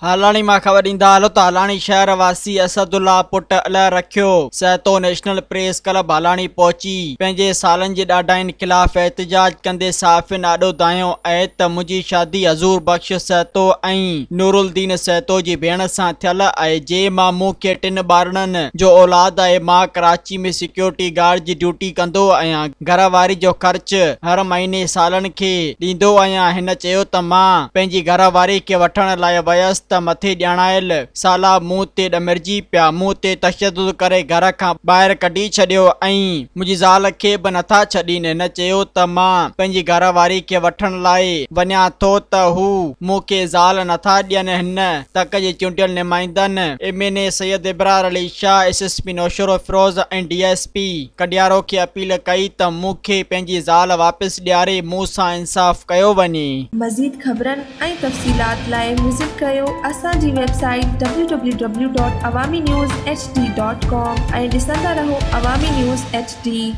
हालाणी मां ख़बर ॾींदा हलो त हालाणी शहर वासी असदुल्ला पुट अलाए रखियो सहतो नेशनल प्रेस क्लब हालाणी पहुची पंहिंजे सालनि जे ॾाढाइनि खिलाफ़ एहतजाज कंदे साफ़िन आॾो दायो ऐं त मुंहिंजी शादी हज़ूर बख्श सहतो ऐं नूरुद्दीन सहतो जी भेण सां थियल आहे जंहिं मां मूंखे 3 ॿारनि जो औलाद आहे। मां कराची में सिक्योरिटी गार्ड जी ड्यूटी कंदो आहियां। घरवारी जो ख़र्च हर महीने सालनि खे ॾींदो आहियां। हिन चयो त मां पंहिंजी घरवारी खे वठण लाइ वयसि त मथे ॼाणायल साला मूं ते ॾमिरजी पिया, मूं ते तशद्दुद करे घर खां ॿाहिरि कढी छॾियो ऐं मुंहिंजी ज़ाल खे बि नथा छॾीनि। हिन चयो त मां पंहिंजी घरवारी खे वठण लाइ वञा थो त हू मूंखे ज़ाल नथा ॾियनि। हिन तक जे चूंडियल नुमाइंदनि MNA सैयद इब्रार अली शाह, SSP नौशरो फिरोज़ ऐं DSP कडियारो खे अपील कई त मूंखे पंहिंजी ज़ाल वापसि ॾियारे मूं सां इंसाफ़ कयो वञे। मज़ीद ख़बरनि ऐं तफ़सीलात लाइ विज़िट कयो असांजी वेबसाइट www.awamiNewsHD.com ऐं ॾिसंदा रहो अवामी न्यूज़ HD।